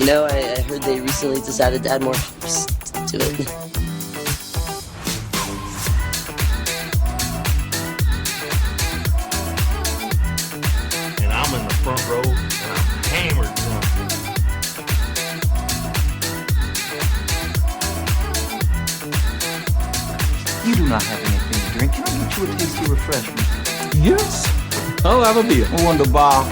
You know, I heard they recently decided to add more ships to it. And I'm in the front row, and I'm hammered drunk. You do not have anything to drink. Can I get you a tasty refreshment? Yes, I'll have a beer. Wunderbar.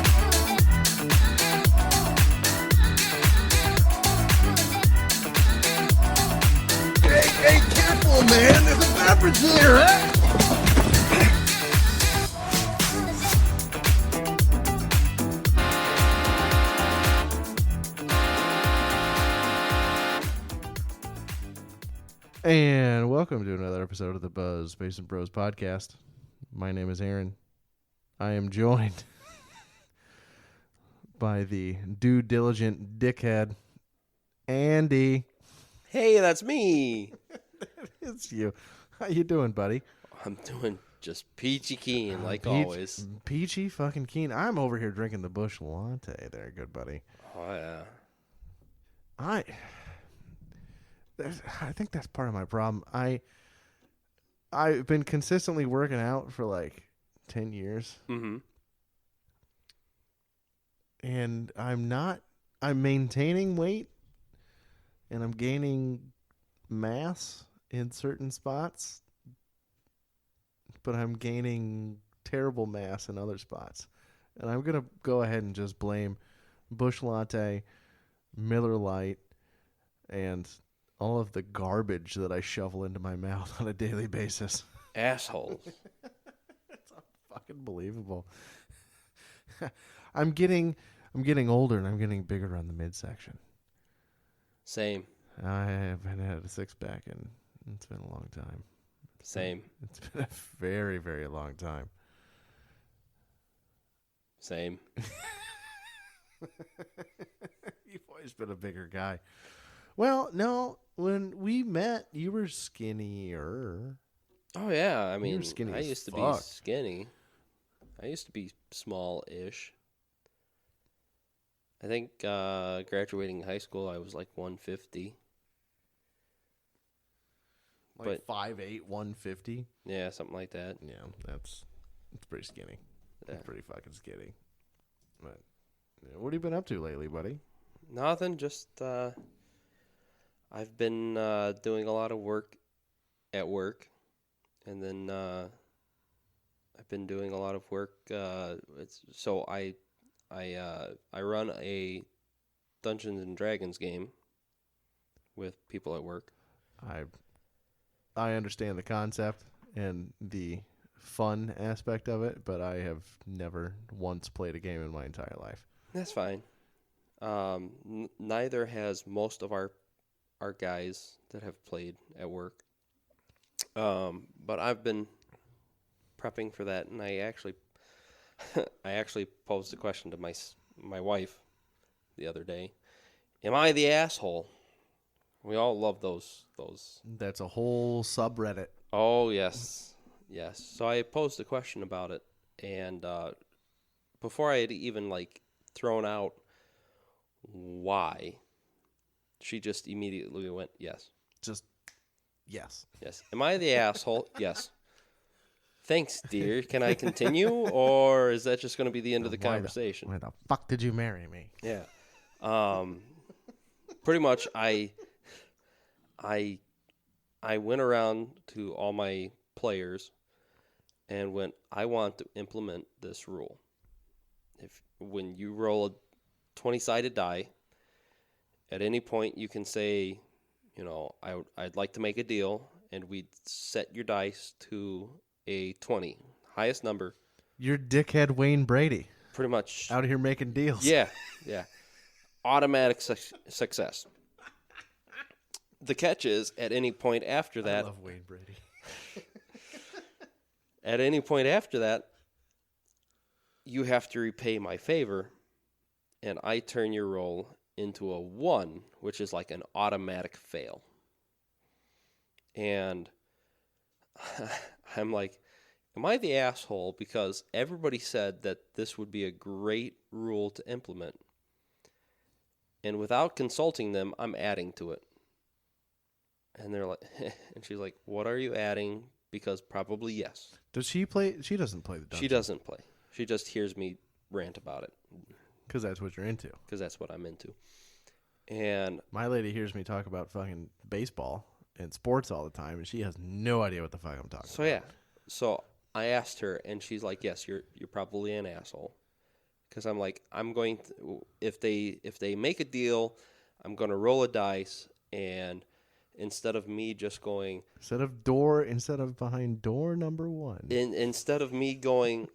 Hey, careful, man. There's a beverage here, huh? And welcome to another episode of the Buzz Space and Bros podcast. My name is Aaron. I am joined by the due diligent dickhead, Andy. Hey, that's me. It's you. How you doing, buddy? I'm doing just peachy keen, like always. Peachy fucking keen. I'm over here drinking the Busch Latte there, good buddy. Oh, yeah. I think that's part of my problem. I've been consistently working out for like 10 years. Mm-hmm. And I'm maintaining weight and I'm gaining mass in certain spots, but I'm gaining terrible mass in other spots. And I'm going to go ahead and just blame Busch Latte, Miller Lite, and all of the garbage that I shovel into my mouth on a daily basis. Assholes. It's fucking believable. I'm getting older and I'm getting bigger on the midsection. Same. I haven't had a six-pack and it's been a long time. Same. It's been a very, very long time. Same. You've always been a bigger guy. Well, no, when we met, you were skinnier. Oh, yeah. I mean, skinny I as used to fuck. be skinny. I used to be small-ish. I think graduating high school, I was like 150. Like 5'8", 150. Yeah, something like that. Yeah, it's pretty skinny. Yeah. It's pretty fucking skinny. But yeah, what have you been up to lately, buddy? Nothing, just I've been doing a lot of work at work, and then I've been doing a lot of work. I run a Dungeons and Dragons game with people at work. I understand the concept and the fun aspect of it, but I have never once played a game in my entire life. That's fine. Neither has most of our guys that have played at work. But I've been prepping for that, and I actually posed a question to my wife the other day. Am I the asshole? We all love those. That's a whole subreddit. Oh, yes. Yes. So I posed a question about it, and before I had even thrown out why, she just immediately went, yes. Just, yes. Yes. Am I the asshole? Yes. Thanks, dear. Can I continue, or is that just going to be the end of the conversation? Why the fuck did you marry me? Yeah. Pretty much, I went around to all my players and went, I want to implement this rule. When you roll a 20-sided die, at any point you can say, I'd like to make a deal, and we'd set your dice to a 20. Highest number. You're dickhead Wayne Brady. Pretty much. Out here making deals. Yeah. Automatic success. The catch is, at any point after that... I love Wayne Brady. At any point after that, you have to repay my favor, and I turn your roll into a 1, which is like an automatic fail. And I'm like, am I the asshole? Because everybody said that this would be a great rule to implement. And without consulting them, I'm adding to it. And they're like, and she's like, what are you adding? Because probably yes. Does she play? She doesn't play the dungeon. She doesn't play. She just hears me rant about it. Because that's what you're into. Because that's what I'm into. And My lady hears me talk about fucking baseball and sports all the time, and she has no idea what the fuck I'm talking so, yeah. So I asked her, and she's like, yes, you're probably an asshole. Because I'm like, I'm going to, if they make a deal, I'm going to roll a dice, and instead of me just going, Instead of behind door number 1. instead of me going,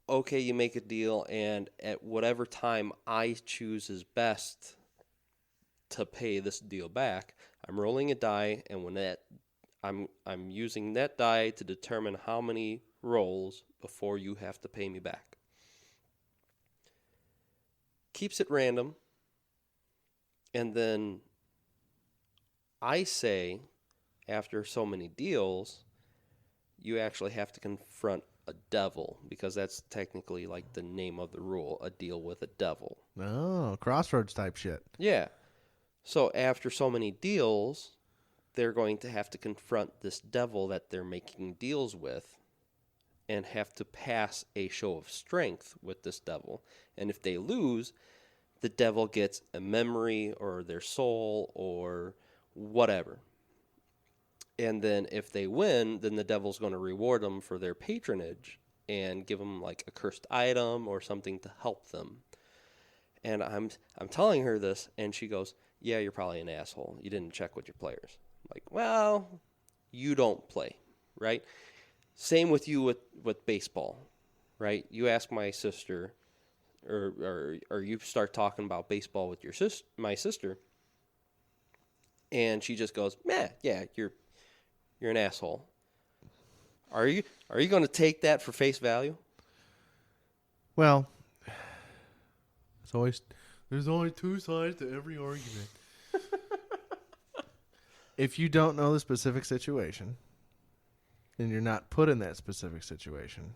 okay, you make a deal, and at whatever time I choose is best to pay this deal back, I'm rolling a die, and when that, I'm using that die to determine how many rolls before you have to pay me back. Keeps it random, and then I say, after so many deals, you actually have to confront a devil, because that's technically like the name of the rule, a deal with a devil. Oh, crossroads type shit. Yeah. So after so many deals, they're going to have to confront this devil that they're making deals with and have to pass a show of strength with this devil. And if they lose, the devil gets a memory or their soul or whatever. And then if they win, then the devil's going to reward them for their patronage and give them like a cursed item or something to help them. And I'm telling her this, and she goes, yeah, you're probably an asshole. You didn't check with your players. I'm like, well, you don't play, right? Same with you with baseball, right? You ask my sister, or you start talking about baseball with my sister, and she just goes, yeah, you're an asshole. Are you going to take that for face value? Well, there's only two sides to every argument. If you don't know the specific situation, and you're not put in that specific situation,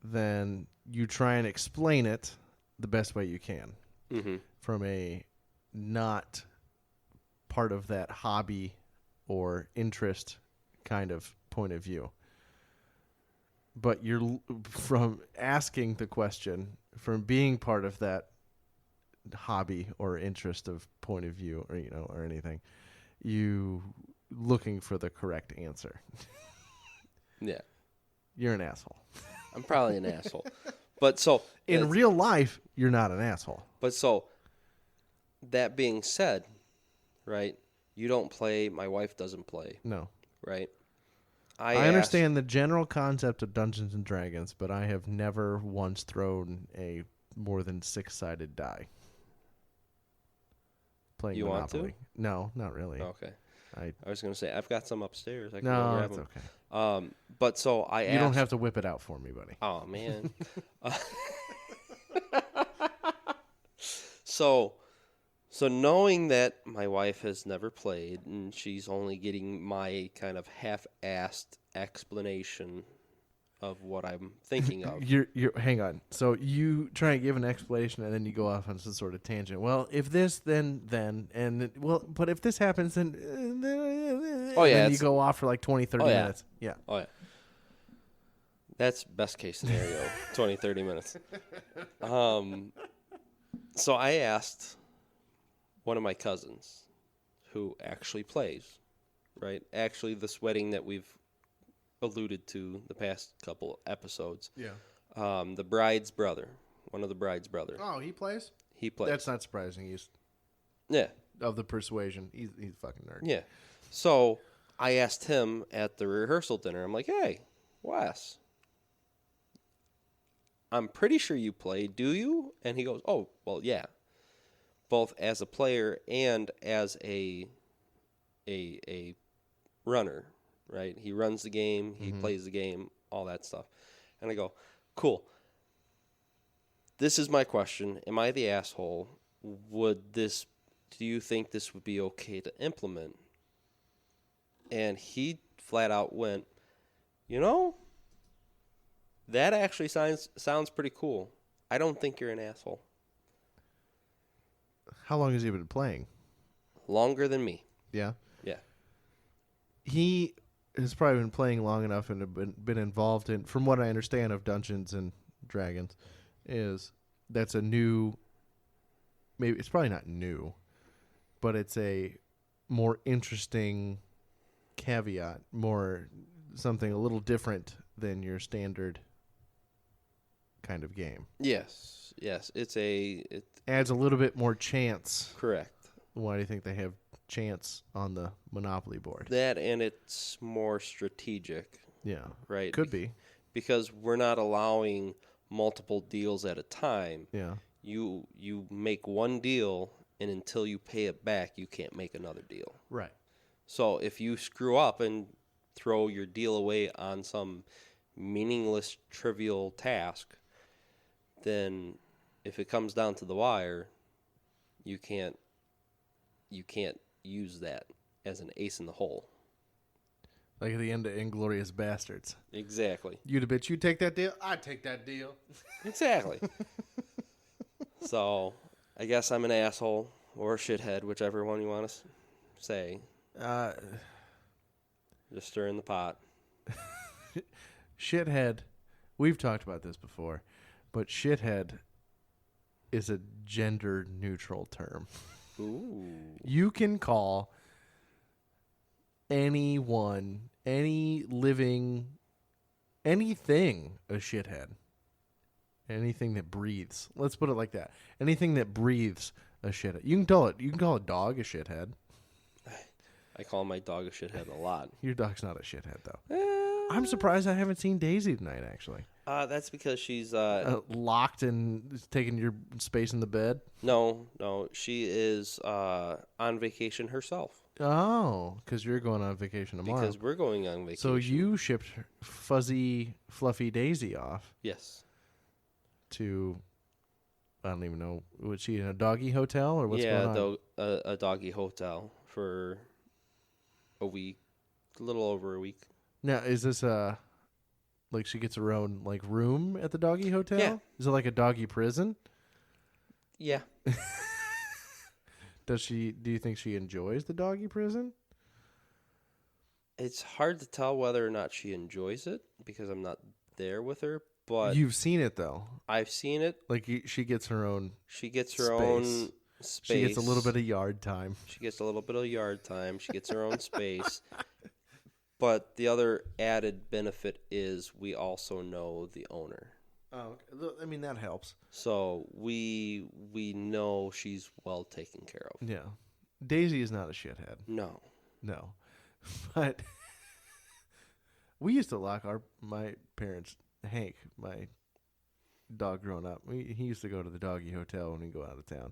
then you try and explain it the best way you can from a not part of that hobby or interest kind of point of view. But you're from asking the question, from being part of that hobby or interest of point of view, or or anything, you looking for the correct answer. Yeah, you're an asshole. I'm probably an asshole. But so in real life, you're not an asshole. But so that being said, right? You don't play. My wife doesn't play. No. Right. I understand the general concept of Dungeons and Dragons, but I have never once thrown a more than 6-sided die. Playing you Monopoly. Want to? No, not really. Okay. I was going to say I've got some upstairs. I can no, go grab that's them. okay. But so I asked. You don't have to whip it out for me, buddy. Oh man. So knowing that my wife has never played and she's only getting my kind of half-assed explanation of what I'm thinking of. You're hang on. So you try and give an explanation and then you go off on some sort of tangent. Well, if this, then, and but if this happens, then Oh yeah, then you go off for like 20, 30 minutes. Yeah. Oh yeah. That's best case scenario, 20, 30 minutes. So I asked one of my cousins who actually plays, right? Actually, this wedding that we've alluded to the past couple episodes. Yeah. The bride's brother, one of the bride's brothers. Oh, he plays? He plays. That's not surprising. He's of the persuasion. He's a fucking nerd. Yeah. So I asked him at the rehearsal dinner, I'm like, hey, Wes, I'm pretty sure you play, do you? And he goes, oh, well, yeah. Both as a player and as a runner, right? He runs the game, he plays the game, all that stuff. And I go, cool. This is my question. Am I the asshole? Do you think this would be okay to implement? And he flat out went, that actually sounds pretty cool. I don't think you're an asshole. How long has he been playing? Longer than me. Yeah. Yeah. He has probably been playing long enough and have been involved in, from what I understand of Dungeons and Dragons, is that's a new, maybe it's probably not new, but it's a more interesting caveat, more something a little different than your standard kind of game. Yes. It's Adds a little bit more chance. correct. Why do you think they have chance on the Monopoly board? That, and it's more strategic, Yeah. right? Could be. Because we're not allowing multiple deals at a time. Yeah. You make one deal, and until you pay it back, you can't make another deal. Right. So if you screw up and throw your deal away on some meaningless, trivial task, then if it comes down to the wire, you can't use that as an ace in the hole. Like at the end of Inglourious Bastards. Exactly. You the bitch, you take that deal? I take that deal. Exactly. So I guess I'm an asshole or a shithead, whichever one you want to say. Just stirring the pot. Shithead, we've talked about this before, but shithead is a gender neutral term. Ooh. You can call anyone, any living, anything a shithead. Anything that breathes. Let's put it like that. Anything that breathes a shithead. You can call a dog a shithead. I call my dog a shithead a lot. Your dog's not a shithead though. I'm surprised I haven't seen Daisy tonight actually. That's because she's Locked and taking your space in the bed. no, she is on vacation herself Oh, because you're going on vacation tomorrow. because we're going on vacation. So you shipped fuzzy, fluffy Daisy off yes, to, I don't even know, was she in a doggy hotel or what's going on? a doggy hotel for a week, a little over a week. Now, is this like she gets her own like room at the doggy hotel? Yeah. Is it like a doggy prison? Yeah, Do you think she enjoys the doggy prison? it's hard to tell whether or not she enjoys it because I'm not there with her. But You've seen it though. I've seen it. Like she gets her own. She gets her Space. own space. She gets a little bit of yard time. She gets a little bit of yard time. She gets her own space. But the other added benefit is we also know the owner. Oh, I mean that helps. So we know she's well taken care of. Yeah, Daisy is not a shithead. No. No, but we used to lock my parents. Hank, my dog growing up, he used to go to the doggy hotel when we go out of town.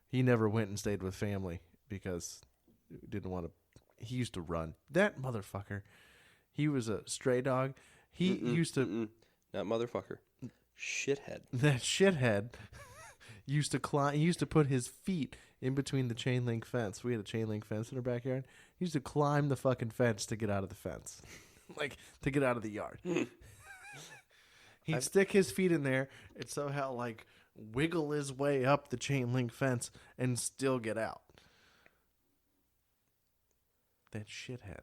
He never went and stayed with family because he didn't want to. He used to run. That motherfucker. He was a stray dog. He used to. Not motherfucker. Shithead. That shithead used to climb. He used to put his feet in between the chain link fence. We had a chain link fence in our backyard. He used to climb the fucking fence to get out of the fence, like to get out of the yard. He'd stick his feet in there and somehow like wiggle his way up the chain link fence and still get out. That shithead.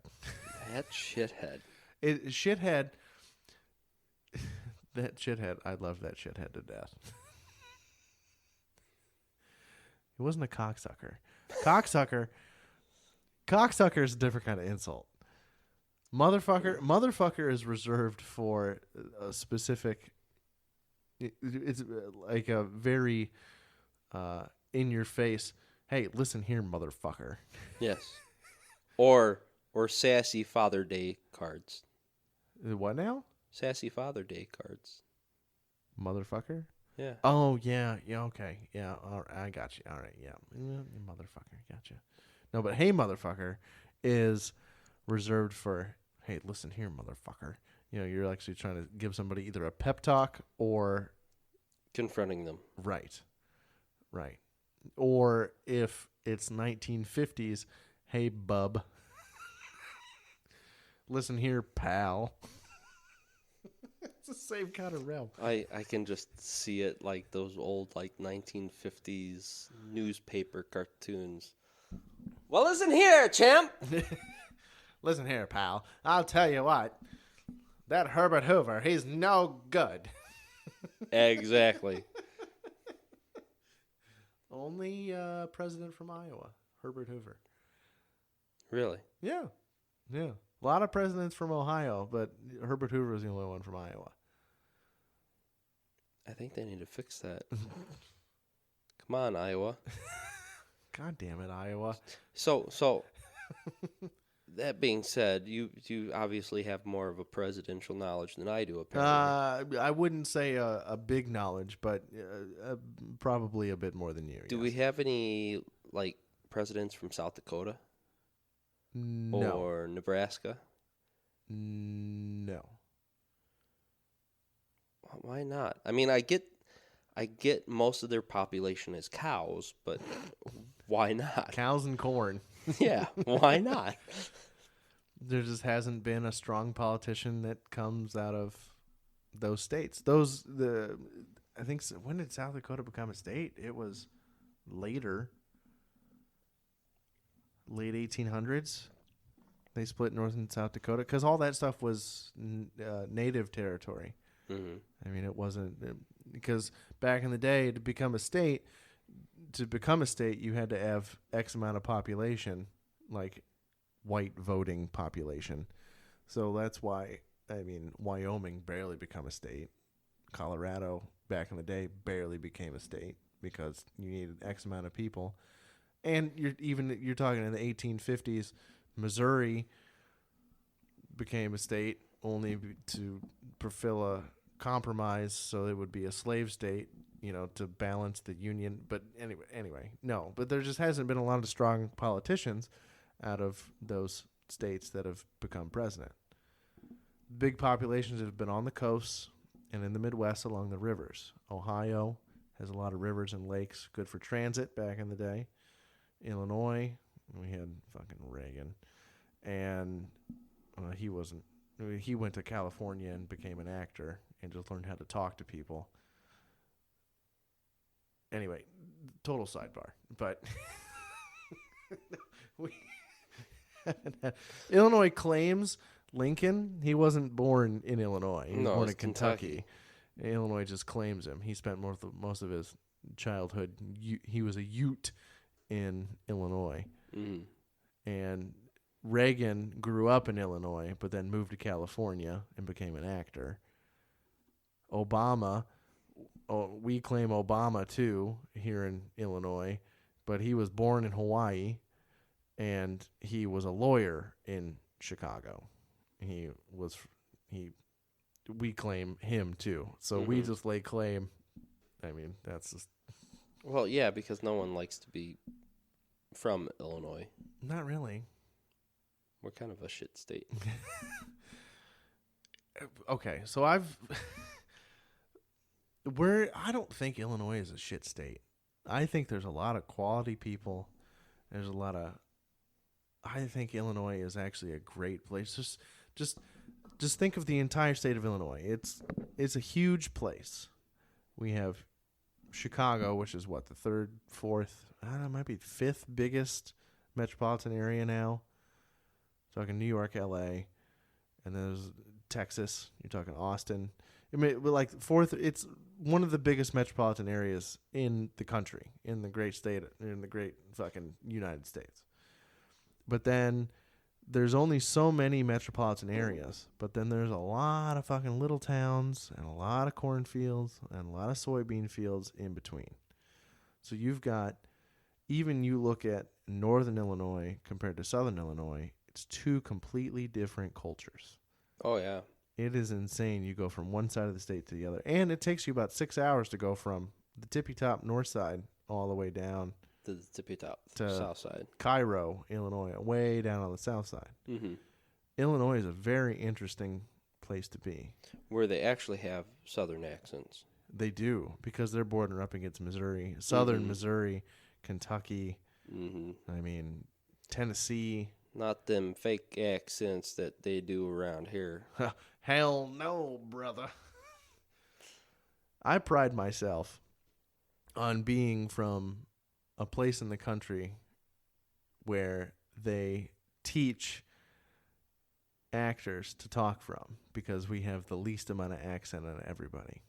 That shithead. Shithead. That shithead. I love that shithead to death. He wasn't a cocksucker. Cocksucker is a different kind of insult. Motherfucker is reserved for a specific. It's like a very in your face. Hey, listen here, motherfucker. Yes. Or sassy Father Day cards. What now? Sassy Father Day cards. Motherfucker. Yeah. Oh yeah, okay, yeah. All right, I got you. All right, yeah, motherfucker, gotcha. No, but hey, motherfucker, is reserved for hey, listen here, motherfucker. You know, you're actually trying to give somebody either a pep talk or Confronting them. right, or if it's 1950s, hey, bub, listen here, pal. the same kind of realm. I can just see it like those old like 1950s newspaper cartoons. Well, listen here, champ. Listen here, pal. I'll tell you what. That Herbert Hoover, he's no good. Exactly. Only president from Iowa, Herbert Hoover. Really? Yeah. Yeah. A lot of presidents from Ohio, but Herbert Hoover was the only one from Iowa. I think they need to fix that. Come on, Iowa. God damn it, Iowa. So that being said, you obviously have more of a presidential knowledge than I do, apparently. I wouldn't say a big knowledge, but probably a bit more than you. Do we have any like presidents from South Dakota No. or Nebraska? No. Why not? I mean, I get most of their population is cows, but why not? Cows and corn. Yeah, why not? There just hasn't been a strong politician that comes out of those states. I think when did South Dakota become a state? It was later, late 1800s. They split North and South Dakota because all that stuff was native territory. Mm-hmm. I mean, it wasn't because back in the day to become a state, you had to have X amount of population, like white voting population. So that's why, I mean, Wyoming barely become a state. Colorado back in the day barely became a state because you needed X amount of people. And you're talking in the 1850s, Missouri became a state only to fulfill a compromise so it would be a slave state, to balance the union. But anyway, no. But there just hasn't been a lot of strong politicians out of those states that have become president. Big populations have been on the coasts and in the Midwest along the rivers. Ohio has a lot of rivers and lakes, good for transit back in the day. Illinois, we had fucking Reagan. And he went to California and became an actor and just learned how to talk to people. Anyway, total sidebar. But Illinois claims Lincoln. He wasn't born in Illinois. He was born in Kentucky. Illinois just claims him. He spent most of his childhood. He was a Ute in Illinois. Mm. And Reagan grew up in Illinois, but then moved to California and became an actor. Obama, we claim Obama too here in Illinois, but he was born in Hawaii, and he was a lawyer in Chicago. We claim him too, so we just lay claim. I mean, that's just Well, yeah, because no one likes to be from Illinois. not really. We're kind of a shit state. Okay, so I don't think Illinois is a shit state. I think there's a lot of quality people. I think Illinois is actually a great place. Just think of the entire state of Illinois. It's a huge place. We have Chicago, which is what, the third, fourth, I don't know, might be fifth biggest metropolitan area now. Talking New York, LA, and then there's Texas. You're talking Austin. I mean, but like fourth, it's one of the biggest metropolitan areas in the country, in the great state, in the great fucking United States. But then there's only so many metropolitan areas, but then there's a lot of fucking little towns and a lot of cornfields and a lot of soybean fields in between. So you've got, even you look at northern Illinois compared to southern Illinois, it's two completely different cultures. Oh, yeah. It is insane. You go from one side of the state to the other. And it takes you about 6 hours to go from the tippy-top north side all the way down The tippy-top to south side. Cairo, Illinois, way down on the south side. Mm-hmm. Illinois is a very interesting place to be. Where they actually have southern accents. They do, because they're bordering up against Missouri. Southern Missouri, Kentucky, I mean, Tennessee. Not them fake accents that they do around here. Hell no, brother. I pride myself on being from a place in the country where they teach actors to talk from because we have the least amount of accent on everybody.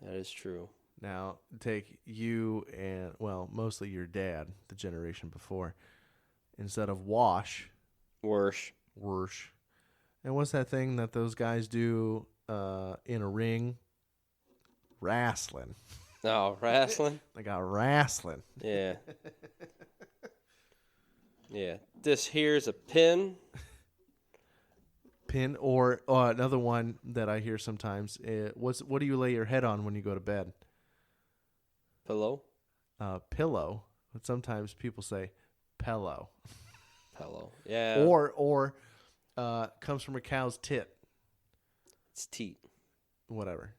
That is true. Now, take you and, well, mostly your dad, the generation before. Instead of wash, Worse. worsh. And what's that thing that those guys do in a ring? Wrestling. Oh, wrestling? They got wrestling. Yeah. Yeah. This here's a pin. Pin or another one that I hear sometimes. What do you lay your head on when you go to bed? Pillow. Pillow. But sometimes people say pillow. Pillow. Yeah. Or comes from a cow's tit. It's teat. Whatever.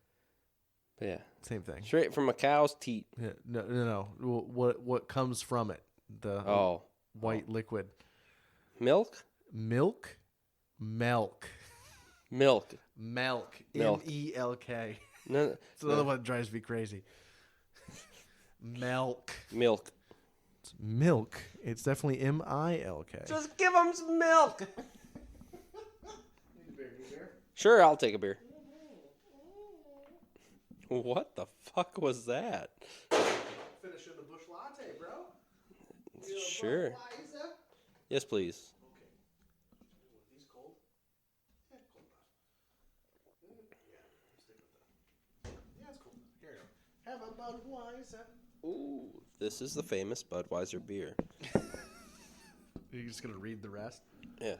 Yeah. Same thing. Straight from a cow's teat. Yeah, no. What comes from it? The white liquid. Milk? Milk. Milk. Milk. Milk. M-E-L-K. No, It's another one that drives me crazy. Milk. milk. It's milk. It's definitely M-I-L-K. Just give them some milk. Sure, I'll take a beer. What the fuck was that? Finishing the bush latte, bro. Sure. Yes, please. These cold? Yeah, cold enough. Yeah, stick with that. Yeah, it's cool. Here you go. Have a Budweiser. Ooh, this is the famous Budweiser beer. You're just gonna read the rest? Yeah.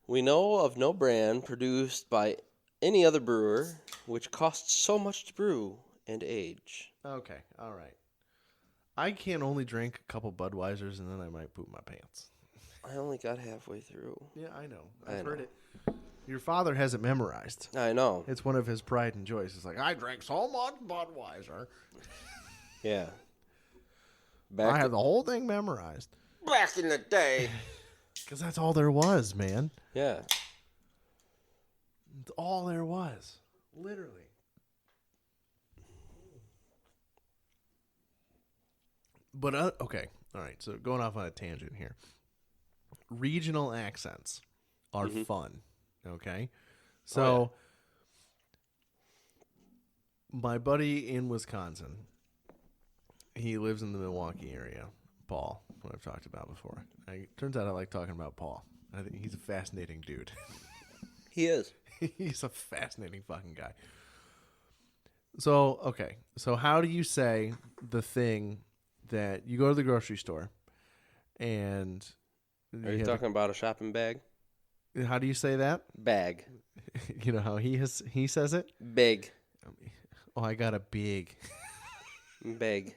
We know of no brand produced by any other brewer which costs so much to brew and age. Okay, all right. I can only drink a couple Budweisers and then I might poop my pants. I only got halfway through. Yeah, I know. I I've heard know. it. Your father has it memorized. I know. It's one of his pride and joys. It's like, I drank so much Budweiser. Yeah. I have the whole thing memorized. back in the day. Because that's all there was, man. Yeah. It's all there was. Literally. But, okay. All right. So going off on a tangent here. Regional accents are fun. Okay. So, my buddy in Wisconsin, he lives in the Milwaukee area. Paul, what I've talked about before. Turns out I like talking about Paul. I think he's a fascinating dude. He is. He's a fascinating fucking guy. So, okay. So, how do you say the thing that you go to the grocery store and... Are you talking about a shopping bag? How do you say that? Bag. You know how he says it? Big. Oh, I got a big. Big.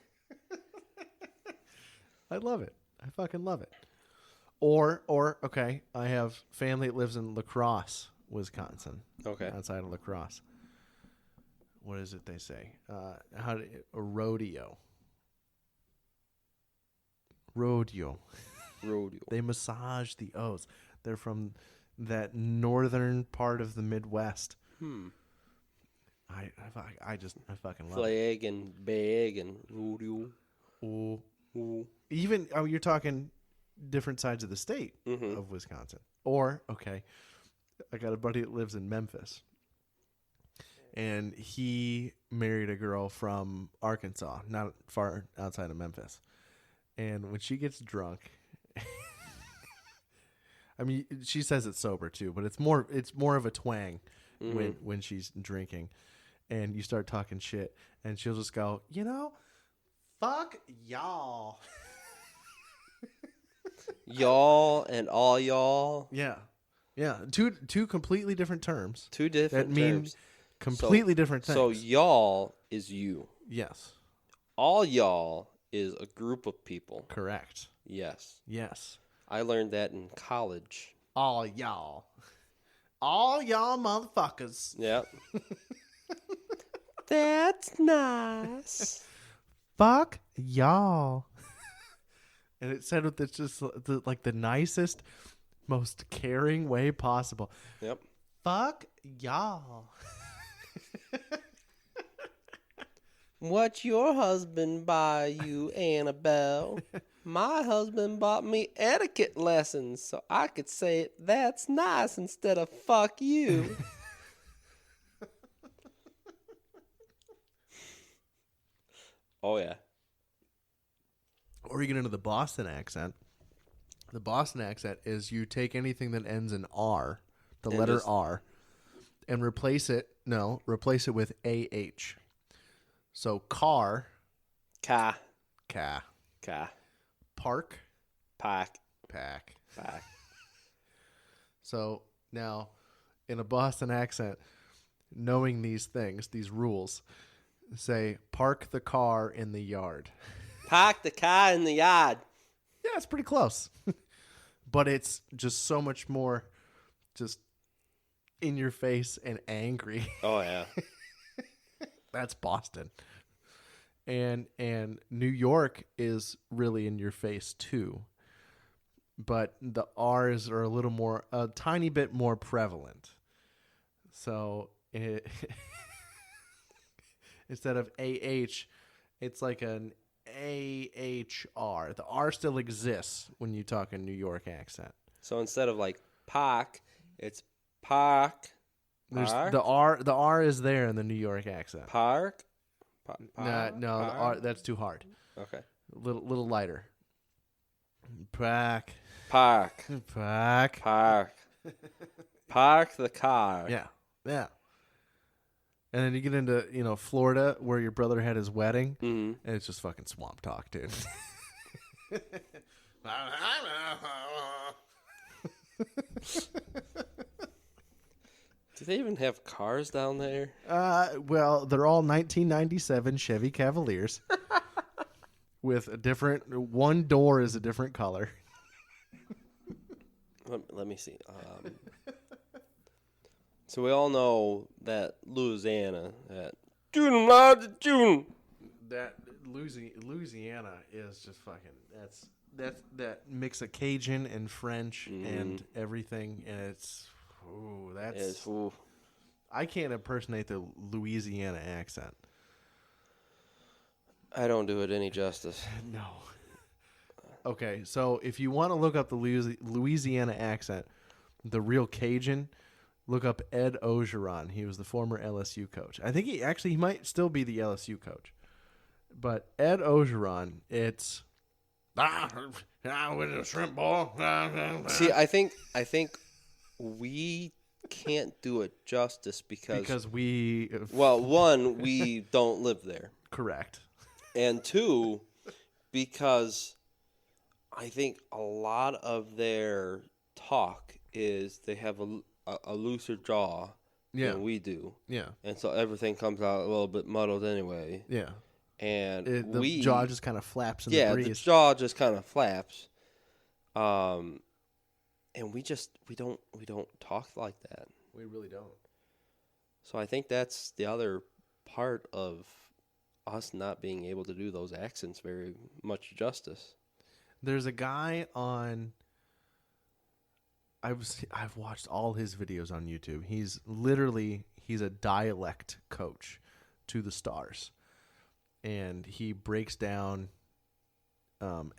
I love it. I fucking love it. Or okay, I have family that lives in La Crosse, Wisconsin. Okay. Outside of La Crosse. What is it they say? A rodeo. Rodeo. Rodeo. They massage the O's. They're from that northern part of the Midwest. I fucking love it. Flag and bag and rodeo. Ooh. Ooh. Even you're talking different sides of the state of Wisconsin. Or, okay, I got a buddy that lives in Memphis. And he married a girl from Arkansas, not far outside of Memphis. And when she gets drunk, I mean, she says it's sober too, but it's more of a twang when she's drinking. And you start talking shit, and she'll just go, fuck y'all. Y'all and all y'all. Yeah. Yeah. Two completely different terms. Two different that mean terms. completely different things. So y'all is you. Yes. All y'all is a group of people. Correct. Yes. Yes. I learned that in college. All y'all. All y'all motherfuckers. Yep. That's nice. Fuck y'all. And it said with just the nicest, most caring way possible. Yep. Fuck y'all. What your husband buy you, Annabelle? My husband bought me etiquette lessons so I could say that's nice instead of fuck you. Oh, yeah. Or you get into the Boston accent. The Boston accent is you take anything that ends in R, the And letter just- R, and replace it with AH. So car, Ka. ca, Ka. park, Pack. pack. Pack. So now, in a Boston accent, knowing these things, these rules, say park the car in the yard. Park the car in the yard. Yeah, it's pretty close. But it's just so much more just in your face and angry. Oh, yeah. That's Boston. And New York is really in your face too. But the R's are a tiny bit more prevalent. So instead of AH, it's like an AHR. The R still exists when you talk a New York accent. So instead of like park, it's park. There's Park? the R is there in the New York accent. Park. No, the R, that's too hard. Okay. Little lighter. Park. Park. Park. Park. Park the car. Yeah. Yeah. And then you get into, Florida where your brother had his wedding, Mm-hmm. and it's just fucking swamp talk, dude. Do they even have cars down there? Well, they're all 1997 Chevy Cavaliers with one door is a different color. Let me see. So we all know that Louisiana, that June, June. That Louisiana is just fucking that mix of Cajun and French and everything, and it's I can't impersonate the Louisiana accent. I don't do it any justice. No. Okay, so if you want to look up the Louisiana accent, the real Cajun, look up Ed Ogeron. He was the former LSU coach. I think he might still be the LSU coach. But Ed Ogeron, it's with a shrimp ball. See, I think we can't do it justice because we well, one, we don't live there, correct. and two, because I think a lot of their talk is they have a looser jaw than we do. Yeah. And so everything comes out a little bit muddled anyway. Yeah. And The jaw just kind of flaps in the breeze. the jaw just kind of flaps. And we don't talk like that. We really don't. So I think that's the other part of us not being able to do those accents very much justice. There's a guy on. I've watched all his videos on YouTube. He's a dialect coach to the stars, and he breaks down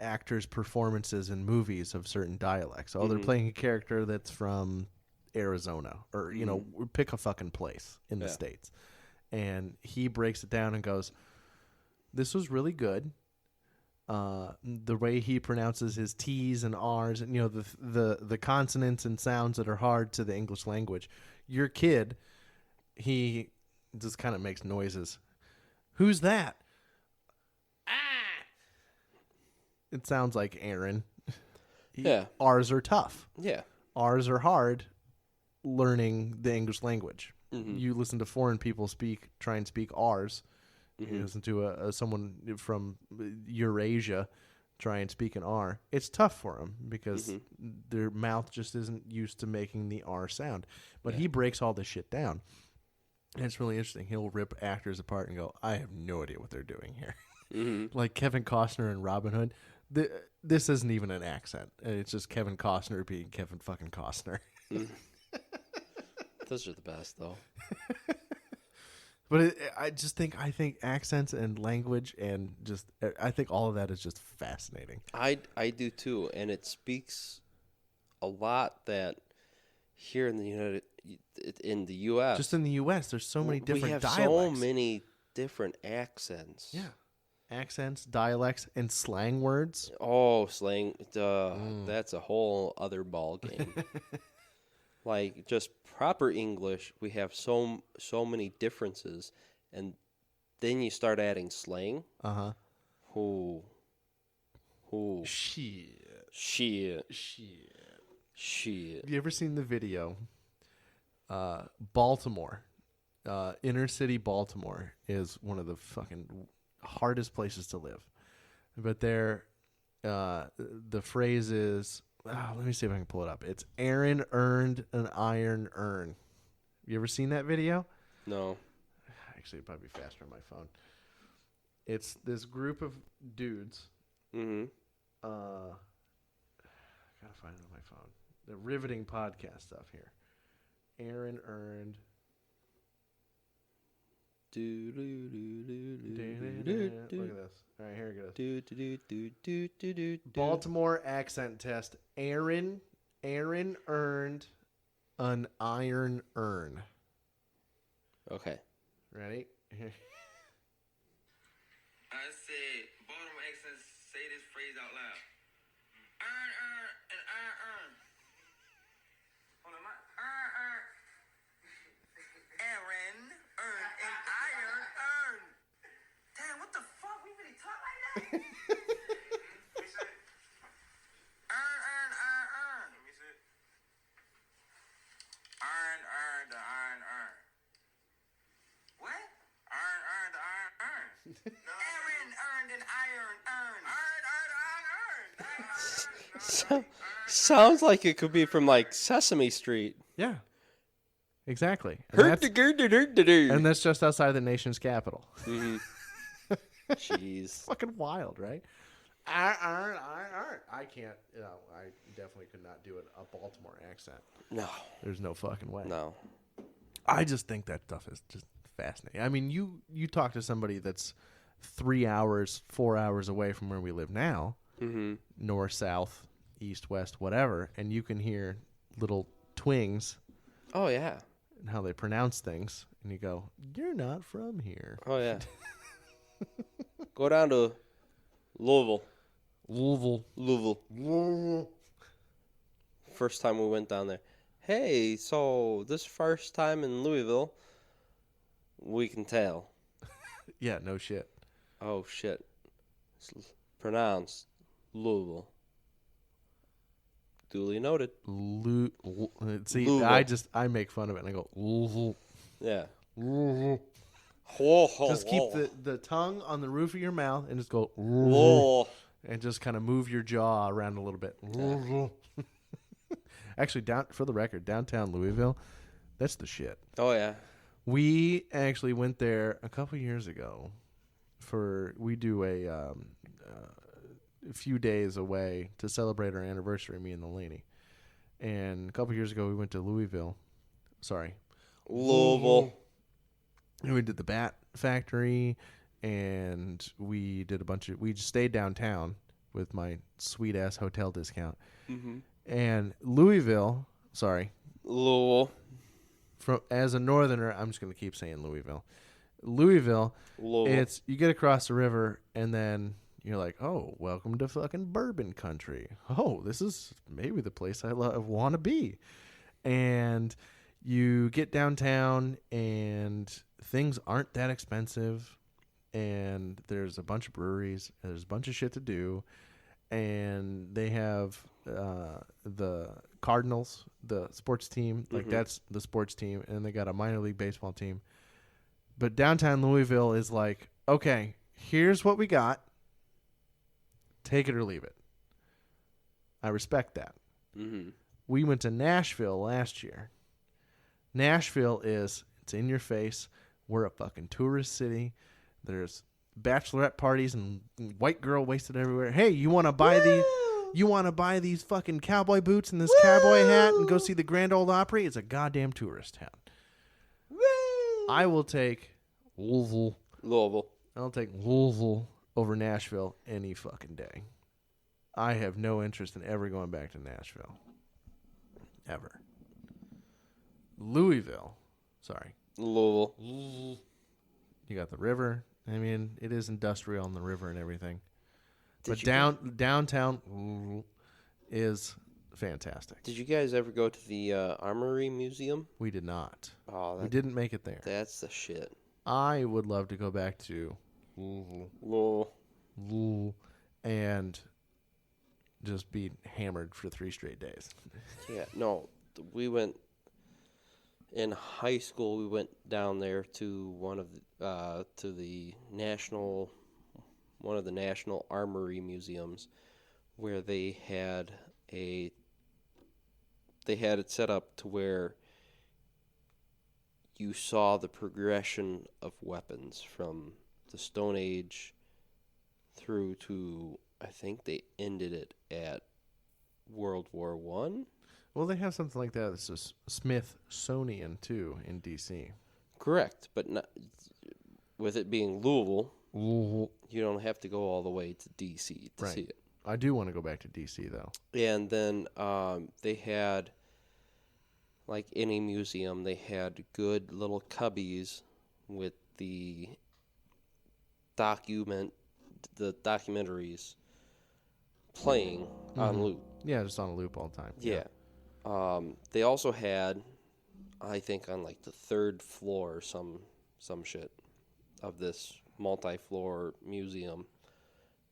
actors' performances in movies of certain dialects. Oh, they're playing a character that's from Arizona, or pick a fucking place in the States, and he breaks it down and goes, "This was really good. The way he pronounces his T's and R's, and the consonants and sounds that are hard to the English language. Your kid, he just kind of makes noises. Who's that? It sounds like Aaron. R's are tough. Yeah. R's are hard learning the English language. Mm-hmm. You listen to foreign people try and speak R's. You listen to someone from Eurasia try and speak an R. It's tough for them because their mouth just isn't used to making the R sound. But he breaks all this shit down. And it's really interesting. He'll rip actors apart and go, I have no idea what they're doing here. Like Kevin Costner in Robin Hood. This isn't even an accent. It's just Kevin Costner being Kevin fucking Costner. Those are the best, though. But I think accents and language and I think all of that is just fascinating. I do too, and it speaks a lot that here in the U.S. Just in the U.S., there's so many different we have dialects. so many different accents. Yeah, accents, dialects, and slang words. Oh, slang. That's a whole other ball game. Like just proper English, we have so many differences, and then you start adding slang. Who? Shit. Shit. Have you ever seen the video? Baltimore, inner city Baltimore is one of the fucking hardest places to live. But there, the phrase is, let me see if I can pull it up. It's Aaron earned an iron urn. You ever seen that video? No. Actually, it'd probably be faster on my phone. It's this group of dudes. Mm-hmm. Gotta find it on my phone. The riveting podcast stuff here. Aaron earned. Look at this. All right, here it goes. Baltimore accent test. Aaron earned an iron urn. Okay. Ready? I said, Baltimore accent, say this phrase out loud. Earn, and earn. Hold on, earn. Aaron, earn, and iron, earn. Damn, what the fuck? We really talk like that? Let me see. Earn. Let me see. Earn, the iron, earn. What? Earn, the iron, earn. No. Aaron earned an iron, earn. Earn. Sounds like it could be from like Sesame Street. Yeah. Exactly. And And that's just outside the nation's capital. Mm-hmm. Jeez. Fucking wild, right? I can't, I definitely could not do a Baltimore accent. No. There's no fucking way. No. I just think that stuff is just fascinating. I mean, you talk to somebody that's 3 hours, 4 hours away from where we live now, Mm-hmm. north, south, east, west, whatever, and you can hear little twings Oh, yeah. and how they pronounce things, and you go, "You're not from here." Oh, yeah. Go down to Louisville. First time we went down there. Hey, so this first time in Louisville, we can tell. Yeah, no shit. Oh, shit. It's pronounced Louisville. Duly noted. See, Louisville. I make fun of it, and I go, Louisville. Yeah. Just keep the tongue on the roof of your mouth and just go, Whoa. and just kind of move your jaw around a little bit. Actually, for the record, downtown Louisville, that's the shit. Oh, yeah. We actually went there a couple years ago we do a few days away to celebrate our anniversary, me and the lady. And a couple years ago, we went to Louisville. Louisville. And we did the Bat Factory, and we did we just stayed downtown with my sweet-ass hotel discount. Mm-hmm. And Louisville, as a northerner, I'm just going to keep saying Louisville. Louisville, it's you get across the river, and then you're like, oh, welcome to fucking bourbon country. Oh, this is maybe the place I want to be. And you get downtown, and things aren't that expensive, and there's a bunch of breweries, and there's a bunch of shit to do, and they have the Cardinals, the sports team, like that's the sports team, and they got a minor league baseball team. But downtown Louisville is like, okay, here's what we got. Take it or leave it. I respect that. Mm-hmm. We went to Nashville last year. Nashville it's in your face. We're a fucking tourist city. There's bachelorette parties and white girl wasted everywhere. Hey, you want to buy these fucking cowboy boots and this cowboy hat and go see the Grand Ole Opry? It's a goddamn tourist town. I will take Louisville. I'll take Louisville over Nashville any fucking day. I have no interest in ever going back to Nashville. Ever. Louisville. Sorry. Louisville. You got the river. I mean, it is industrial on the river and everything. But Did you downtown is fantastic. Did you guys ever go to the Armory Museum? We did not. Oh, We didn't make it there. That's the shit. I would love to go back to Louisville. and just be hammered for 3 straight days. Yeah, no, we went in high school. We went down there to one of the national armory museums, where they had it set up to where you saw the progression of weapons from the Stone Age through to, I think they ended it at World War I. Well, they have something like that. It's a Smithsonian, too, in D.C. Correct, but not, with it being Louisville, you don't have to go all the way to D.C. to see it. I do want to go back to D.C., though. And then they had, like any museum, they had good little cubbies with the documentaries playing on loop. Yeah, just on a loop all the time. Yeah. They also had, I think, on like the 3rd floor, some shit of this multi-floor museum,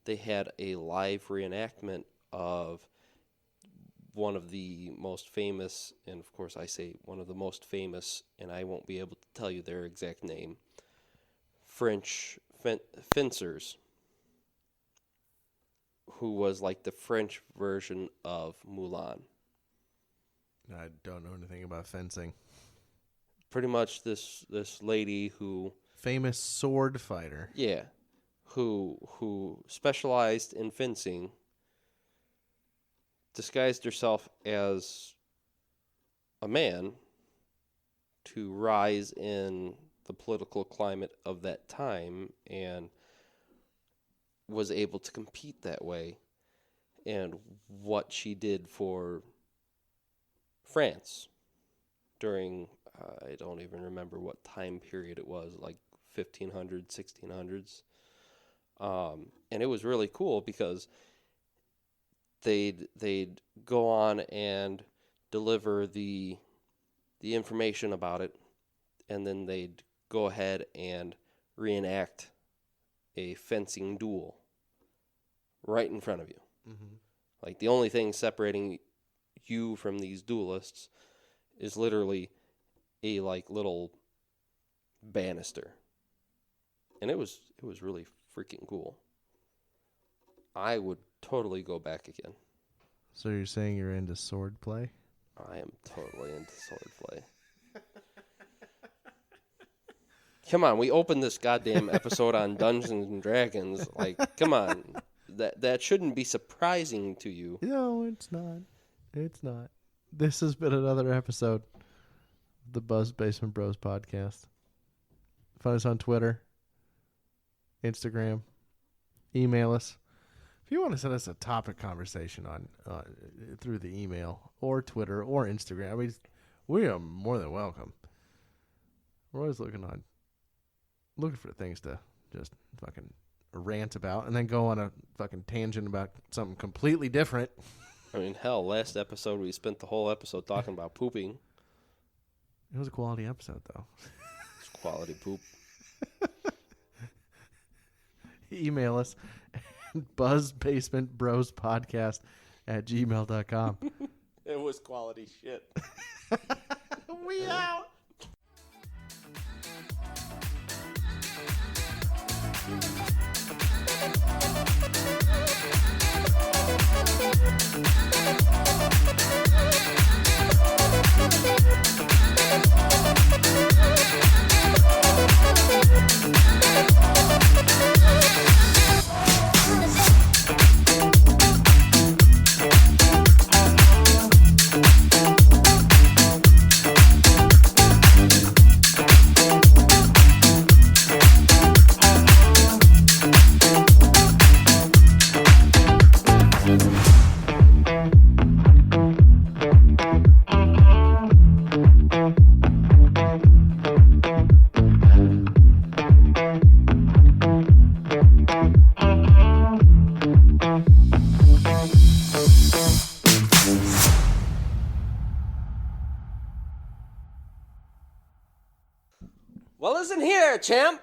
they had a live reenactment of one of the most famous, and of course I say one of the most famous, and I won't be able to tell you their exact name, French fencers, who was like the French version of Mulan. I don't know anything about fencing. Pretty much this lady who... Famous sword fighter. Yeah, who specialized in fencing, disguised herself as a man to rise in the political climate of that time, and was able to compete that way. And what she did for France during, I don't even remember what time period it was, like 1500s, 1600s. And it was really cool because they'd go on and deliver the information about it, and then they'd go ahead and reenact a fencing duel right in front of you. Mm-hmm. Like, the only thing separating you from these duelists is literally a like little banister. And it was really freaking cool. I would totally go back again. So you're saying you're into sword play? I am totally into sword play. Come on, we opened this goddamn episode on Dungeons and Dragons. Like, come on. That shouldn't be surprising to you. No, it's not. It's not. This has been another episode of the Buzz Basement Bros podcast. Find us on Twitter, Instagram, email us. If you want to send us a topic conversation on through the email or Twitter or Instagram, I mean, we are more than welcome. We're always looking for things to just fucking rant about and then go on a fucking tangent about something completely different. I mean, hell, last episode we spent the whole episode talking about pooping. It was a quality episode, though. It's quality poop. Email us at buzzbasementbrospodcast@gmail.com. It was quality shit. We out. Well, listen here, champ.